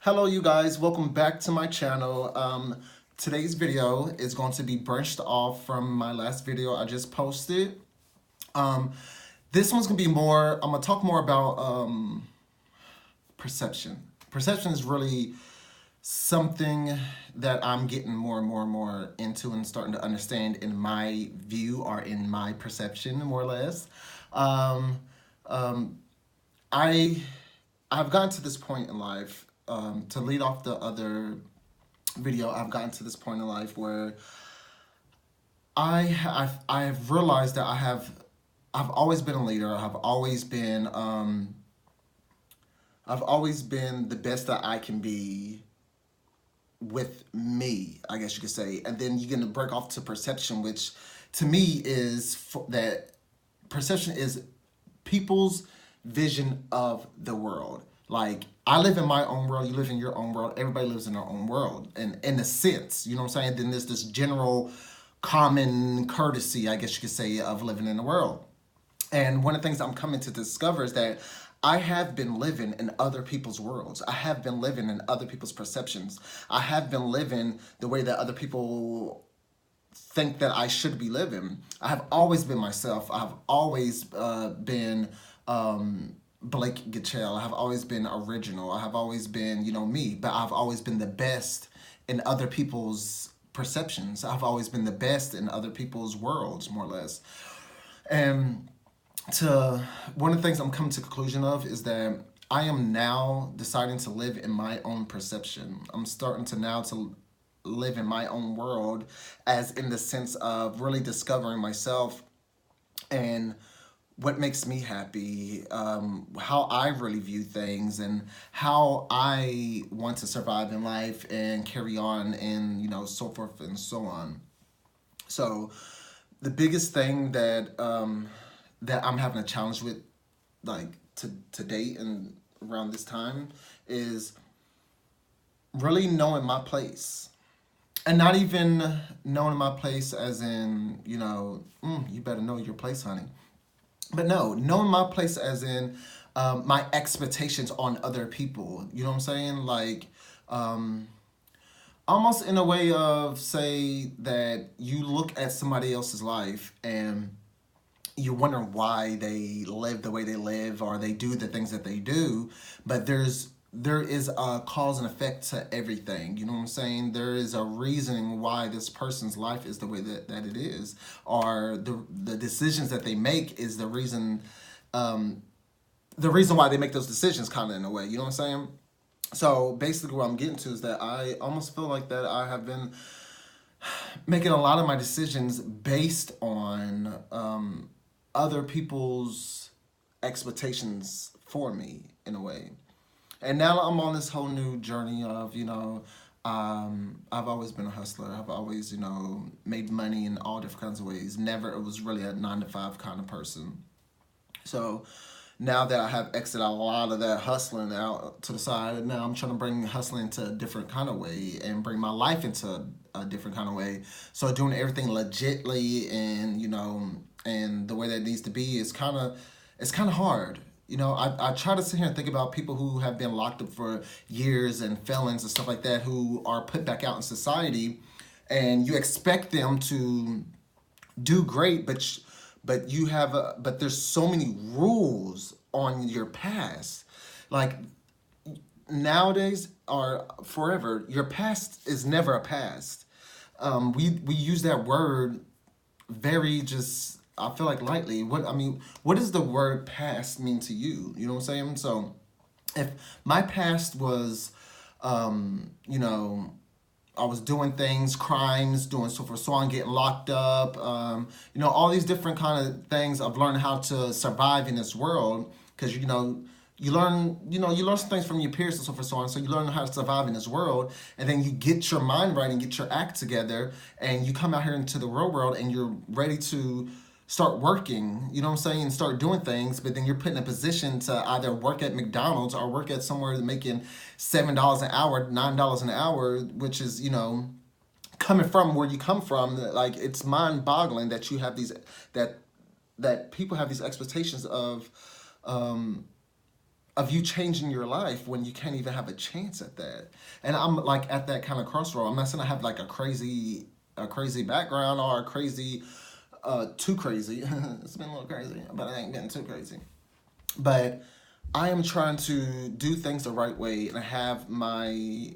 Hello you guys, welcome back to my channel. Today's video is going to be branched off from my last video I just posted. Um, this one's gonna be more, I'm gonna talk more about perception. Perception is really something that I'm getting more and more and more into and starting to understand in my view or in my perception, more or less. Um, um, I I've gotten to this point in life, to lead off the other video, I've gotten to this point in life where I have realized that I've always been a leader. I've always been the best that I can be with me, I guess you could say. And then you're gonna break off to perception, which to me is that perception is people's vision of the world. Like, I live in my own world, you live in your own world, everybody lives in their own world. And in a sense, you know what I'm saying? Then there's this general common courtesy, I guess you could say, of living in the world. And one of the things I'm coming to discover is that I have been living in other people's worlds. I have been living in other people's perceptions. I have been living the way that other people think that I should be living. I have always been myself. I have always been Blake Gitchell. I have always been original. I have always been, me. But I've always been the best in other people's perceptions. I've always been the best in other people's worlds, more or less. And to one of the things I'm coming to the conclusion of is that I am now deciding to live in my own perception. I'm starting to now to live in my own world, as in the sense of really discovering myself and what makes me happy, how I really view things, and how I want to survive in life and carry on, and so forth and so on. So the biggest thing that I'm having a challenge with, like, to date and around this time, is really knowing my place. And not even knowing my place as in, you better know your place, honey. But no, knowing my place as in my expectations on other people. You know what I'm saying? Like, almost in a way of, say, that you look at somebody else's life and you're wondering why they live the way they live or they do the things that they do, but there is a cause and effect to everything. You know what I'm saying? There is a reason why this person's life is the way that it is, or the decisions that they make is the reason why they make those decisions, kind of, in a way. You know what I'm saying? So basically what I'm getting to is that I almost feel like that I have been making a lot of my decisions based on other people's expectations for me, in a way. And now I'm on this whole new journey of, I've always been a hustler. I've always, made money in all different kinds of ways. Never, it was really a 9 to 5 kind of person. So now that I have exited a lot of that hustling out to the side, now I'm trying to bring hustling into a different kind of way and bring my life into a different kind of way. So doing everything legitly and, and the way that it needs to be is it's kind of hard. I try to sit here and think about people who have been locked up for years and felons and stuff like that, who are put back out in society, and you expect them to do great, but but there's so many rules on your past. Like, nowadays or forever, your past is never a past. We use that word very just, I feel like, lightly. What does the word past mean to you? You know what I'm saying? So if my past was, I was doing things, crimes, doing so forth, so on, getting locked up, all these different kind of things. I've learned how to survive in this world, because you learn some things from your peers and so forth, so on. So you learn how to survive in this world, and then you get your mind right and get your act together, and you come out here into the real world, and you're ready to start working, you know what I'm saying, and start doing things. But then you're put in a position to either work at McDonald's or work at somewhere making $7 an hour, $9 an hour, which is, coming from where you come from. Like, it's mind-boggling that you have that people have these expectations of of you changing your life when you can't even have a chance at that. And I'm like at that kind of crossroad. I'm not saying I have like a crazy background or a crazy too crazy. It's been a little crazy, but I ain't getting too crazy. But I am trying to do things the right way and have my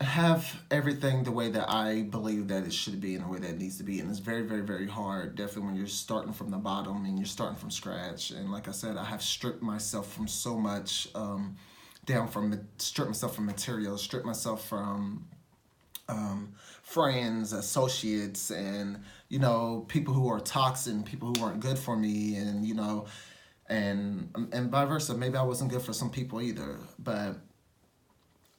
have everything the way that I believe that it should be in the way that it needs to be. And it's very, very, very hard, definitely when you're starting from the bottom and you're starting from scratch. And like I said, I have stripped myself from so much, stripped myself from materials, stripped myself from friends, associates, and people who are toxic, people who weren't good for me, and and vice versa. Maybe I wasn't good for some people either, but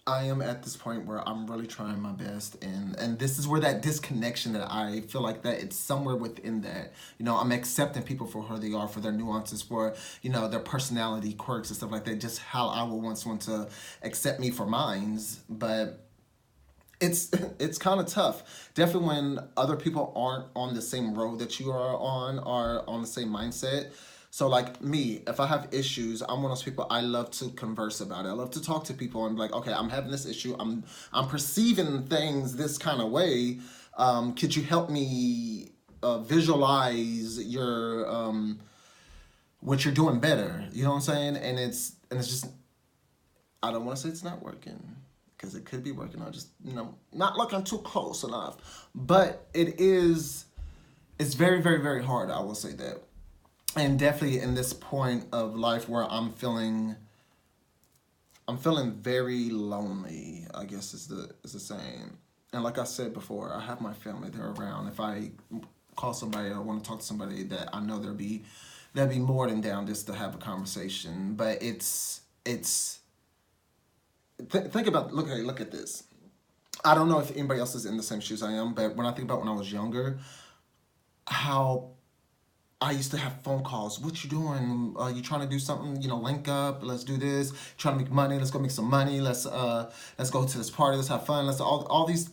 I am at this point where I'm really trying my best, and this is where that disconnection that I feel like that it's somewhere within that. I'm accepting people for who they are, for their nuances, for their personality quirks and stuff like that. Just how I would want someone to accept me for mine's, but it's it's kind of tough. Definitely when other people aren't on the same road that you are on the same mindset. So like me, if I have issues, I'm one of those people. I love to converse about it. I love to talk to people and be like, okay, I'm having this issue. I'm perceiving things this kind of way. Could you help me visualize your what you're doing better? You know what I'm saying? And it's just I don't want to say it's not working because it could be working. I just not looking too close enough, but it's very, very, very hard. I will say that, and definitely in this point of life where I'm feeling very lonely. I guess is the saying. And like I said before, I have my family. They're around. If I call somebody or want to talk to somebody, that I know they'll be more than down just to have a conversation. But think about look at this. I don't know if anybody else is in the same shoes I am, but when I think about when I was younger, how I used to have phone calls. What you doing? You trying to do something? Link up. Let's do this. Trying to make money. Let's go make some money. Let's go to this party. Let's have fun. Let's all these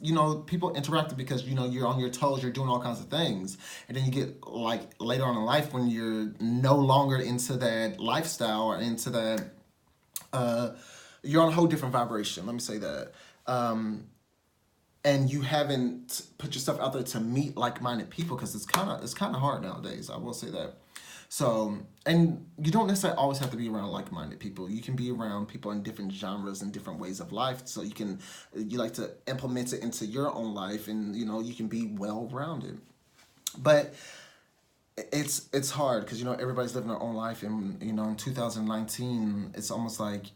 people interacting because you're on your toes. You're doing all kinds of things, and then you get like later on in life when you're no longer into that lifestyle or into that. Uh, you're on a whole different vibration. Let me say that. And you haven't put yourself out there to meet like-minded people because it's kind of hard nowadays. I will say that. So, and you don't necessarily always have to be around like-minded people. You can be around people in different genres and different ways of life. So you like to implement it into your own life, and you can be well-rounded. But it's hard because everybody's living their own life, and in 2019, it's almost like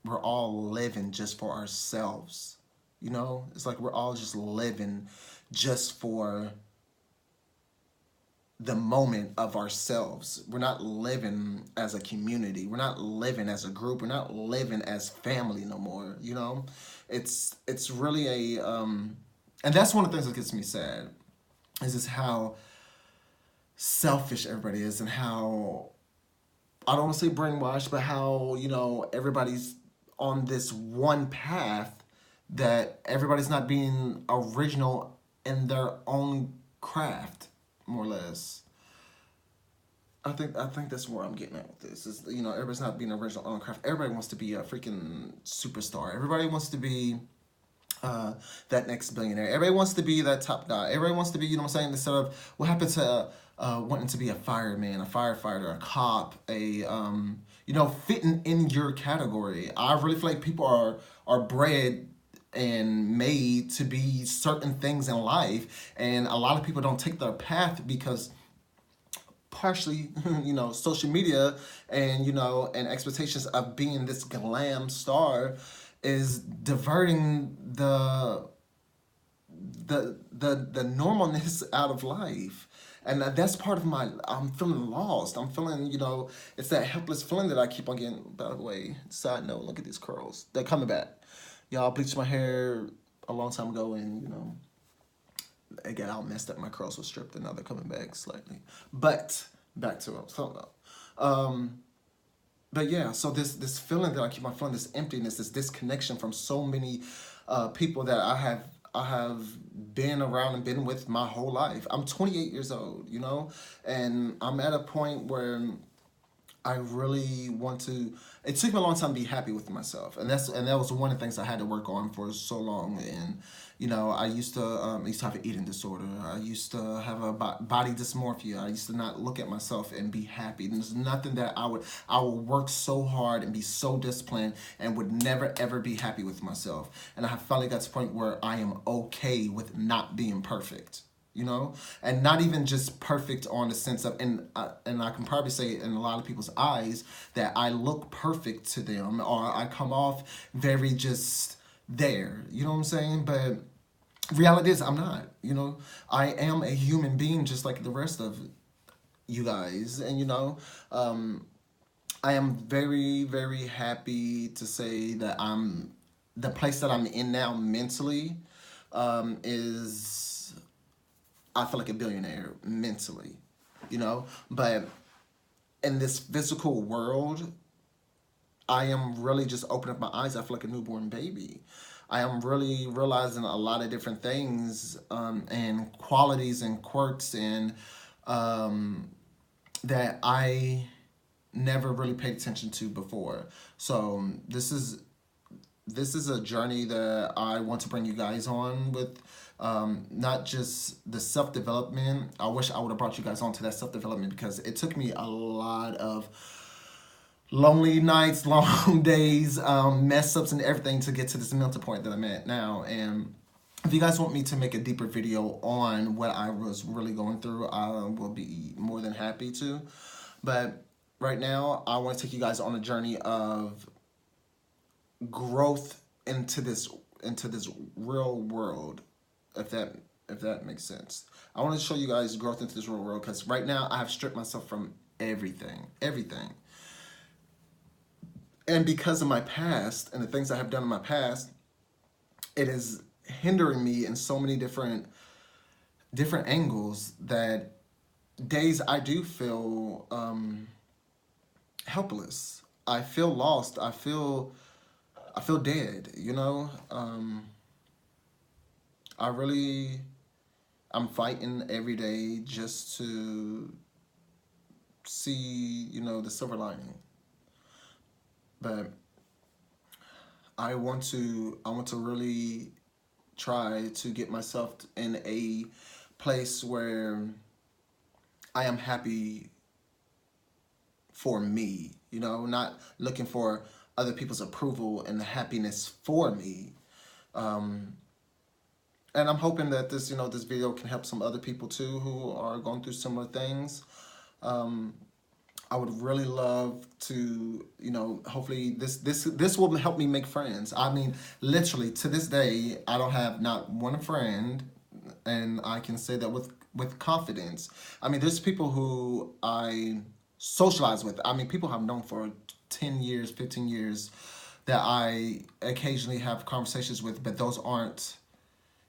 we're all living just for ourselves. It's like we're all just living just for the moment of ourselves. We're not living as a community. We're not living as a group. We're not living as family no more. It's really and that's one of the things that gets me sad. Is just how selfish everybody is, and how I don't want to say brainwashed, but how everybody's on this one path, that everybody's not being original in their own craft, more or less. I think that's where I'm getting at with this. Is everybody's not being original on craft. Everybody wants to be a freaking superstar. Everybody wants to be that next billionaire. Everybody wants to be that top guy. Everybody wants to be, what I'm saying, instead of what happened to wanting to be a fireman, a firefighter, a cop, fitting in your category. I really feel like people are bred and made to be certain things in life, and a lot of people don't take their path because partially social media and expectations of being this glam star is diverting the normalness out of life. And that's part of I'm feeling lost. I'm feeling, it's that helpless feeling that I keep on getting. By the way, side note, look at these curls. They're coming back. Y'all bleached my hair a long time ago, and it got all messed up. My curls were stripped, and now they're coming back slightly. But back to what I was talking about. But yeah, so this feeling that I keep on feeling, this emptiness, this disconnection from so many people that I have been around and been with my whole life. I'm 28 years old, and I'm at a point where I really want to. It took me a long time to be happy with myself, and that was one of the things I had to work on for so long. And I used to have an eating disorder. I used to have a body dysmorphia. I used to not look at myself and be happy. And there's nothing that I would work so hard and be so disciplined and would never ever be happy with myself. And I have finally got to the point where I am okay with not being perfect, and not even just perfect on the sense of, and I can probably say in a lot of people's eyes that I look perfect to them, or I come off very just there, you know what I'm saying? But reality is I'm not, I am a human being just like the rest of you guys. And I am very, very happy to say that the place that I'm in now mentally, is, I feel like a billionaire mentally, but in this physical world, I am really just opening up my eyes. I feel like a newborn baby. I am really realizing a lot of different things, and qualities and quirks, and um, that I never really paid attention to before. So this is a journey that I want to bring you guys on with, not just the self development. I wish I would have brought you guys on to that self development because it took me a lot of lonely nights, long days, mess ups, and everything to get to this mental point that I'm at now. And if you guys want me to make a deeper video on what I was really going through, I will be more than happy to. But right now, I want to take you guys on a journey of growth into this real world, if that makes sense. I want to show you guys growth into this real world because right now I have stripped myself from everything, and because of my past and the things I have done in my past, it is hindering me in so many different angles that days I do feel helpless. I feel lost. I feel dead. I really I'm fighting every day just to see, the silver lining. But I want to really try to get myself in a place where I am happy for me, not looking for other people's approval and happiness for me. Um, and I'm hoping that this video can help some other people too who are going through similar things. Um, I would really love to, hopefully this will help me make friends. I mean, literally to this day, I don't have not one friend, and I can say that with confidence. I mean, there's people who I socialize with. I mean, people I've known for 10 years, 15 years, that I occasionally have conversations with, but those aren't,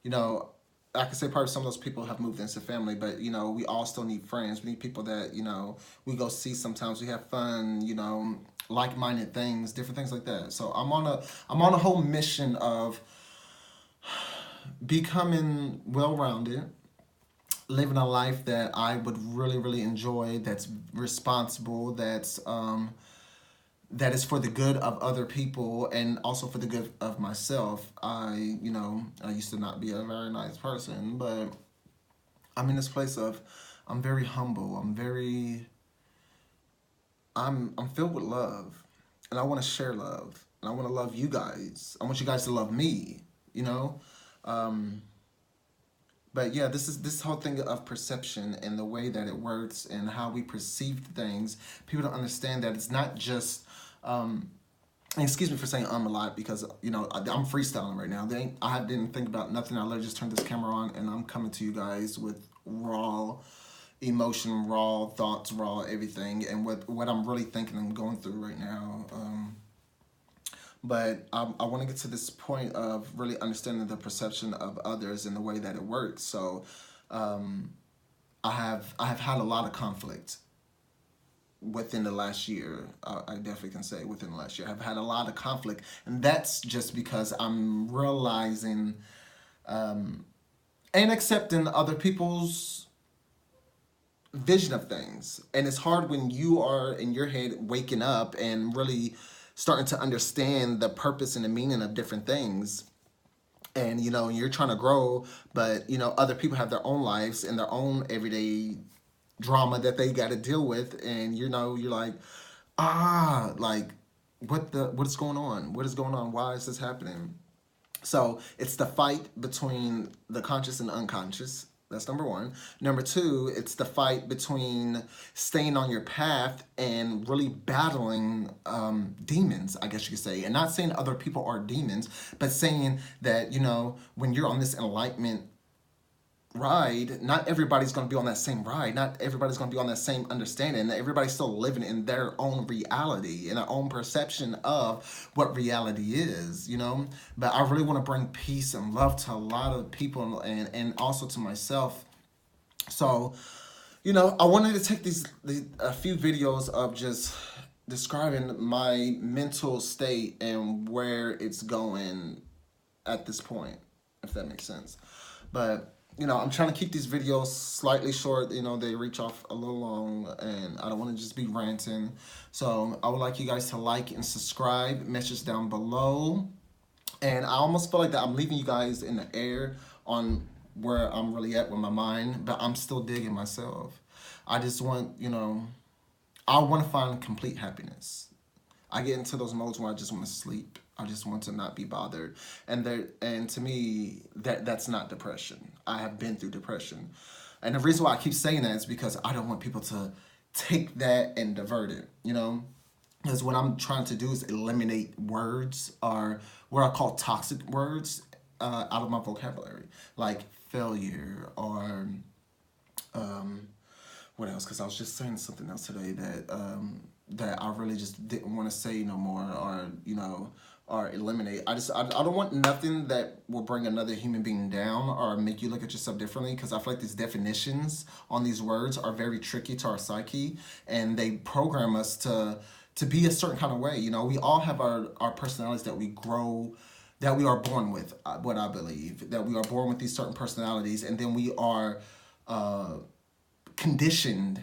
you know, I can say probably some of those people have moved into family, but we all still need friends. We need people that we go see sometimes. We have fun, like-minded things, different things like that. So I'm on a whole mission of becoming well-rounded, living a life that I would really really enjoy. That's responsible. That is for the good of other people and also for the good of myself. I used to not be a very nice person, but I'm in this place of I'm very humble. I'm filled with love, and I want to share love, and I want to love you guys. I want you guys to love me, you know. Um, but yeah, this whole thing of perception and the way that it works and how we perceive things. People don't understand that it's not just. And excuse me for saying a lot because I'm freestyling right now. I didn't think about nothing. I literally just turned this camera on and I'm coming to you guys with raw emotion, raw thoughts, raw everything, and what I'm really thinking and going through right now. But I want to get to this point of really understanding the perception of others and the way that it works. So um, I have had a lot of conflict within the last year. I definitely can say within the last year I've had a lot of conflict, and that's just because I'm realizing and accepting other people's vision of things. And it's hard when you are in your head waking up and really starting to understand the purpose and the meaning of different things. And you're trying to grow, but other people have their own lives and their own everyday drama that they got to deal with, and you're like, like, what is going on? What is going on? Why is this happening? So it's the fight between the conscious and unconscious. That's number one. Number two, it's the fight between staying on your path and really battling demons, I guess you could say. And not saying other people are demons, but saying that, when you're on this enlightenment ride, not everybody's going to be on that same ride. Not everybody's going to be on that same understanding. Everybody's still living in their own reality and their own perception of what reality is. But I really want to bring peace and love to a lot of people, and also to myself. So, I wanted to take a few videos of just describing my mental state and where it's going at this point, if that makes sense. But I'm trying to keep these videos slightly short. They reach off a little long, and I don't want to just be ranting. So I would like you guys to like and subscribe. Message down below. And I almost feel like that I'm leaving you guys in the air on where I'm really at with my mind, but I'm still digging myself. I just want, I want to find complete happiness. I get into those modes where I just want to sleep. I just want to not be bothered. And to me, that's not depression. I have been through depression. And the reason why I keep saying that is because I don't want people to take that and divert it. Because what I'm trying to do is eliminate words, or what I call toxic words, out of my vocabulary, like failure, or what else? Because I was just saying something else today that I really just didn't want to say no more, or eliminate. I don't want nothing that will bring another human being down or make you look at yourself differently, because I feel like these definitions on these words are very tricky to our psyche, and they program us to be a certain kind of way. We all have our personalities that we grow, that we are born with. What I believe, that we are born with these certain personalities, and then we are conditioned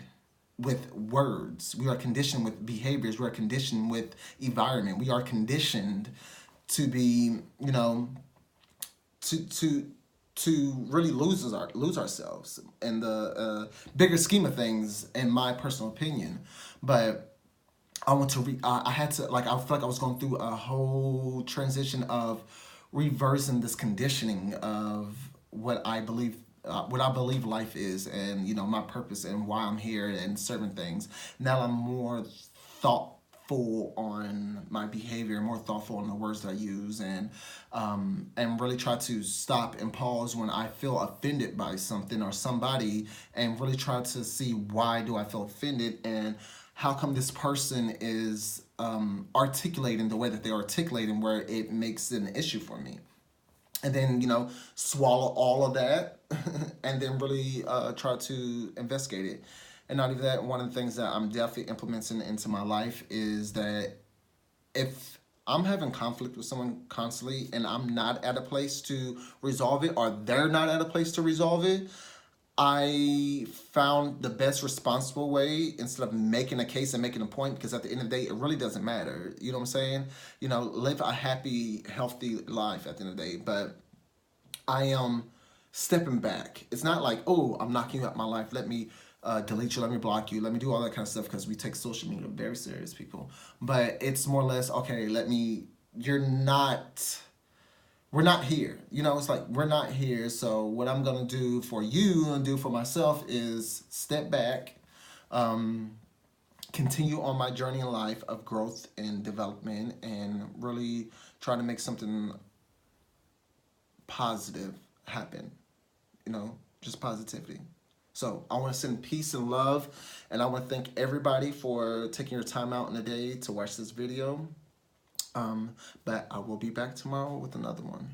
with words. We are conditioned with behaviors. We are conditioned with environment. We are conditioned to be, to really lose ourselves in the bigger scheme of things, in my personal opinion. But I want to I had to, like, I feel like I was going through a whole transition of reversing this conditioning of what I believe life is, and my purpose and why I'm here and certain things. Now I'm more thoughtful on my behavior, more thoughtful on the words that I use, and really try to stop and pause when I feel offended by something or somebody, and really try to see, why do I feel offended, and how come this person is articulating the way that they're articulating, where it makes it an issue for me. And then, swallow all of that and then really try to investigate it. And not even that, one of the things that I'm definitely implementing into my life is that if I'm having conflict with someone constantly and I'm not at a place to resolve it, or they're not at a place to resolve it, I found the best responsible way, instead of making a case and making a point, because at the end of the day, it really doesn't matter. You know what I'm saying? Live a happy, healthy life at the end of the day. But I am stepping back. It's not like, oh, I'm knocking you out my life. Let me delete you. Let me block you. Let me do all that kind of stuff, because we take social media very serious, people. But it's more or less, okay, we're not here. It's like, we're not here. So what I'm going to do for you and do for myself is step back, continue on my journey in life of growth and development, and really try to make something positive happen. Just positivity. So I want to send peace and love, and I want to thank everybody for taking your time out in the day to watch this video. But I will be back tomorrow with another one.